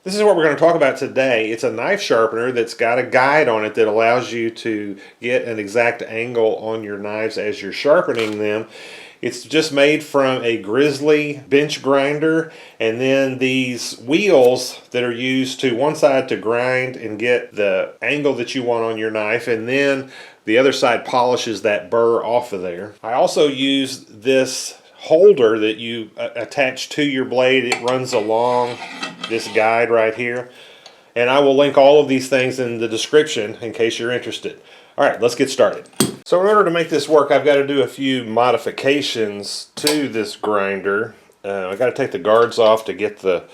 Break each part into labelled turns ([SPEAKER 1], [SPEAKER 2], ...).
[SPEAKER 1] This is what we're going to talk about today. It's a knife sharpener that's got a guide on it that allows you to get an exact angle on your knives as you're sharpening them. It's just made from a grizzly bench grinder, and then these wheels that are used to one side to grind and get the angle that you want on your knife, and then the other side polishes that burr off of there. I also use this holder that you attach to your blade. It runs along this guide right here, and I will link all of these things in the description in case you're interested. Alright, let's get started. So in order to make this work, I've got to do a few modifications to this grinder. I've got to take the guards off to get the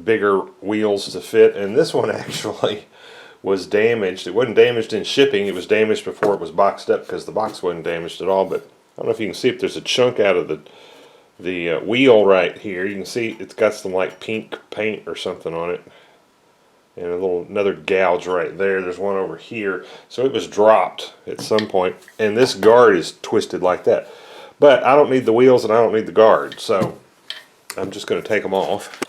[SPEAKER 1] bigger wheels to fit, and this one actually was damaged. It wasn't damaged in shipping, it was damaged before it was boxed up because the box wasn't damaged at all. But I don't know if you can see if there's a chunk out of the wheel right here. You can see it's got some like pink paint or something on it, and another gouge right there. There's one over here, so it was dropped at some point, and this guard is twisted like that. But I don't need the wheels and I don't need the guard, so I'm just going to take them off.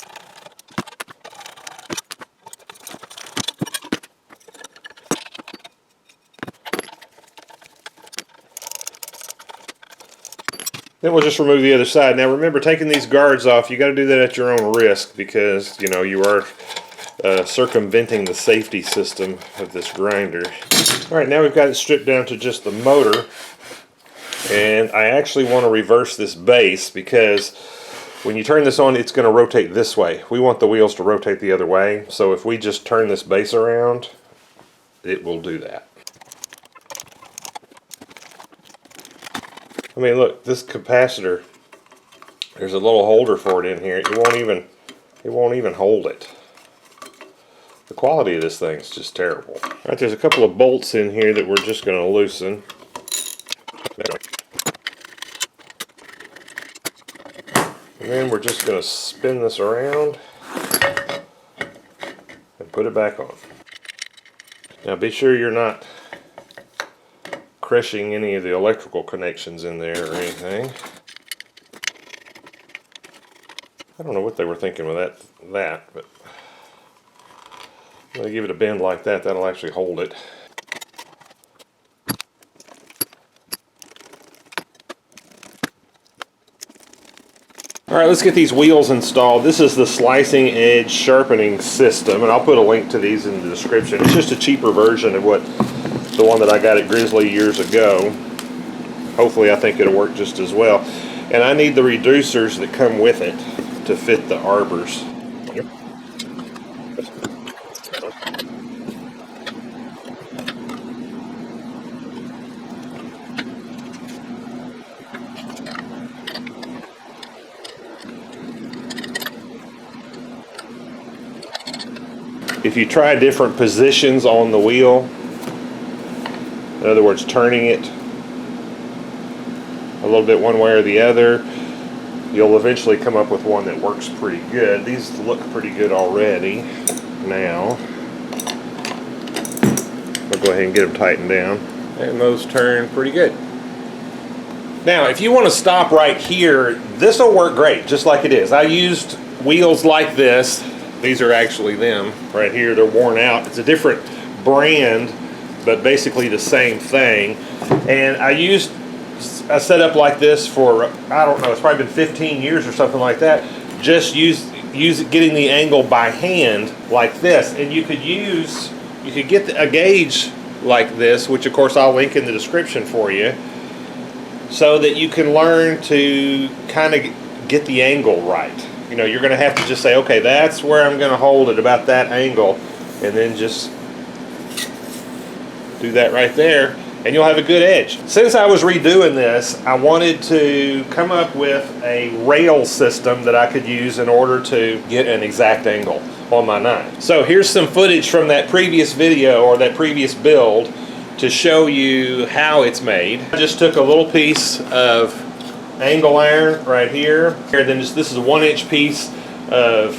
[SPEAKER 1] Then we'll just remove the other side. Now remember, taking these guards off, you got to do that at your own risk, because you know you are circumventing the safety system of this grinder. Alright, now we've got it stripped down to just the motor, and I actually want to reverse this base because when you turn this on, it's going to rotate this way. We want the wheels to rotate the other way, so if we just turn this base around, it will do that. I mean, look, this capacitor, there's a little holder for it in here. It won't even hold it. The quality of this thing is just terrible. All right, there's a couple of bolts in here that we're just going to loosen. And then we're just going to spin this around and put it back on. Now be sure you're not crushing any of the electrical connections in there or anything. I don't know what they were thinking with that, but I'm going to give it a bend like that. That'll actually hold it. Alright, let's get these wheels installed. This is the slicing edge sharpening system, and I'll put a link to these in the description. It's just a cheaper version of the one that I got at Grizzly years ago. Hopefully I think it'll work just as well. And I need the reducers that come with it to fit the arbors. If you try different positions on the wheel, in other words, turning it a little bit one way or the other, you'll eventually come up with one that works pretty good. These look pretty good already now. I'll go ahead and get them tightened down. And those turn pretty good. Now, if you want to stop right here, this will work great, just like it is. I used wheels like this. These are actually them right here. They're worn out. It's a different brand, but basically the same thing. And I used a setup like this for, I don't know, it's probably been 15 years or something like that. Just use it, getting the angle by hand like this. And you could get a gauge like this, which of course I'll link in the description for you, so that you can learn to kind of get the angle right. You know, you're going to have to just say, okay, that's where I'm going to hold it, about that angle, and then just do that right there, and you'll have a good edge. Since I was redoing this, I wanted to come up with a rail system that I could use in order to get an exact angle on my knife. So here's some footage from that previous video, or that previous build, to show you how it's made. I just took a little piece of angle iron right here, and then this is a 1-inch piece of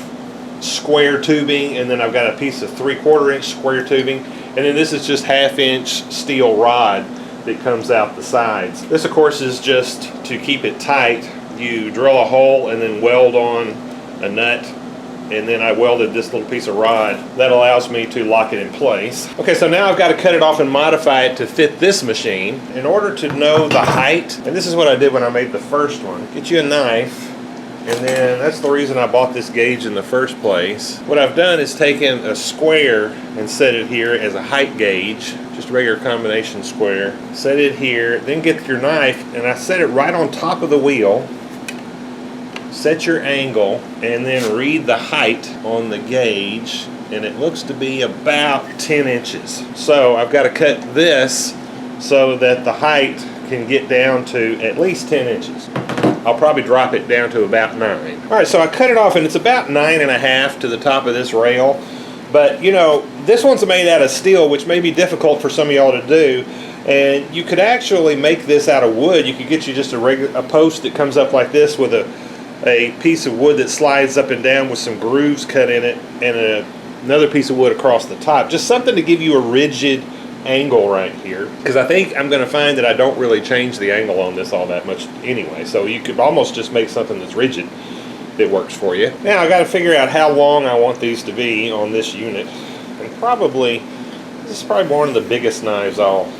[SPEAKER 1] square tubing, and then I've got a piece of 3/4 inch square tubing, and then this is just 1/2-inch steel rod that comes out the sides. This of course is just to keep it tight. You drill a hole and then weld on a nut and then I welded this little piece of rod that allows me to lock it in place. Okay, so now I've got to cut it off and modify it to fit this machine. In order to know the height, and this is what I did when I made the first one, get you a knife, and then that's the reason I bought this gauge in the first place. What I've done is taken a square and set it here as a height gauge, just a regular combination square. Set it here, then get your knife, and I set it right on top of the wheel. Set your angle, and then read the height on the gauge, and it looks to be about 10 inches. So I've got to cut this so that the height can get down to at least 10 inches. I'll probably drop it down to about 9. Alright, so I cut it off, and it's about 9.5 to the top of this rail. But, you know, this one's made out of steel, which may be difficult for some of y'all to do. And you could actually make this out of wood. You could get you just a post that comes up like this with a piece of wood that slides up and down with some grooves cut in it, and another piece of wood across the top. Just something to give you a rigid angle right here, because I think I'm going to find that I don't really change the angle on this all that much anyway, so you could almost just make something that's rigid that works for you. Now I got to figure out how long I want these to be on this unit, and this is probably one of the biggest knives I'll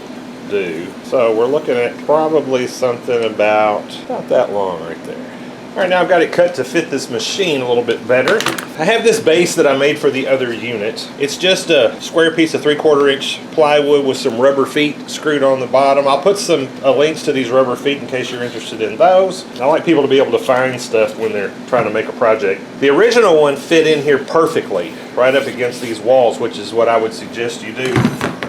[SPEAKER 1] do, so we're looking at probably something about that long right there. Alright, now I've got it cut to fit this machine a little bit better. I have this base that I made for the other unit. It's just a square piece of 3/4 inch plywood with some rubber feet screwed on the bottom. I'll put some links to these rubber feet in case you're interested in those. I like people to be able to find stuff when they're trying to make a project. The original one fit in here perfectly, right up against these walls, which is what I would suggest you do.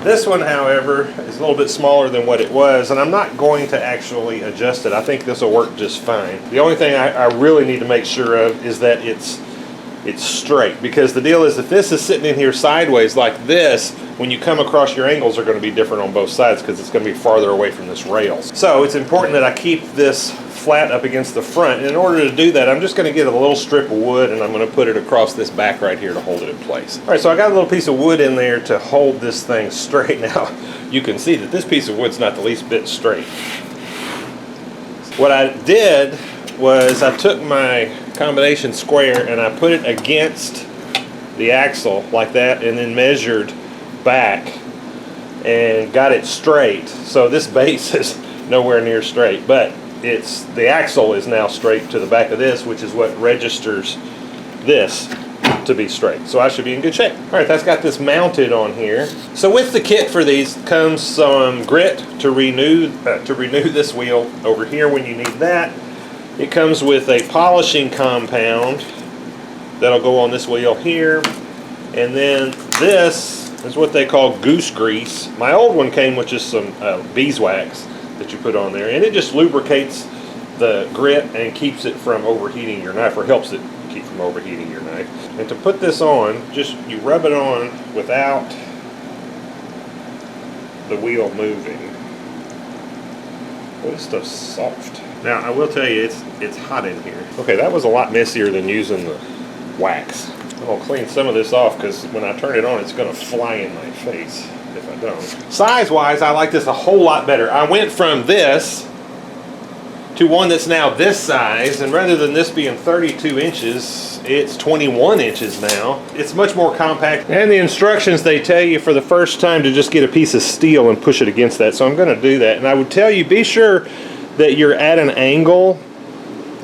[SPEAKER 1] This one, however, is a little bit smaller than what it was, and I'm not going to actually adjust it. I think this will work just fine. The only thing I really need to make sure of is that it's straight, because the deal is if this is sitting in here sideways like this, when you come across, your angles are going to be different on both sides because it's going to be farther away from this rail. So it's important that I keep this flat up against the front, and in order to do that, I'm just going to get a little strip of wood, and I'm going to put it across this back right here to hold it in place. Alright, so I got a little piece of wood in there to hold this thing straight. Now you can see that this piece of wood's not the least bit straight. What I did was I took my combination square and I put it against the axle like that, and then measured back and got it straight. So this base is nowhere near straight, but the axle is now straight to the back of this, which is what registers this to be straight. So I should be in good shape. Alright, that's got this mounted on here. So with the kit for these comes some grit to renew this wheel over here when you need that. It comes with a polishing compound that'll go on this wheel here, and then this is what they call goose grease. My old one came with just some beeswax that you put on there, and it just lubricates the grit and keeps it from overheating your knife, or helps it keep from overheating your knife. And to put this on, just you rub it on without the wheel moving. Well, this stuff's soft. Now I will tell you, it's hot in here. Okay, that was a lot messier than using the wax. I'm gonna clean some of this off, because when I turn it on, it's gonna fly in my face if I don't. Size-wise, I like this a whole lot better. I went from this to one that's now this size, and rather than this being 32 inches, it's 21 inches now. It's much more compact, and the instructions, they tell you for the first time to just get a piece of steel and push it against that, so I'm gonna do that. And I would tell you, be sure that you're at an angle,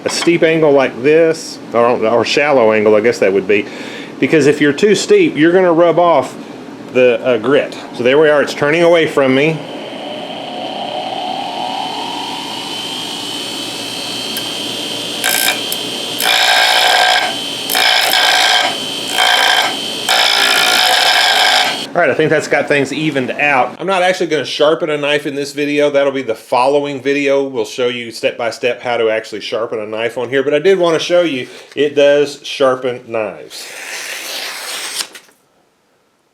[SPEAKER 1] a steep angle like this, or shallow angle, I guess that would be, because if you're too steep, you're gonna rub off the grit. So there we are, it's turning away from me. Alright, I think that's got things evened out. I'm not actually going to sharpen a knife in this video. That'll be the following video. We'll show you step by step how to actually sharpen a knife on here. But I did want to show you it does sharpen knives.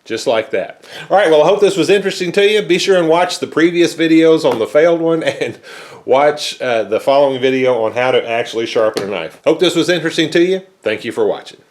[SPEAKER 1] Just like that. Alright, well I hope this was interesting to you. Be sure and watch the previous videos on the failed one, and watch the following video on how to actually sharpen a knife. Hope this was interesting to you. Thank you for watching.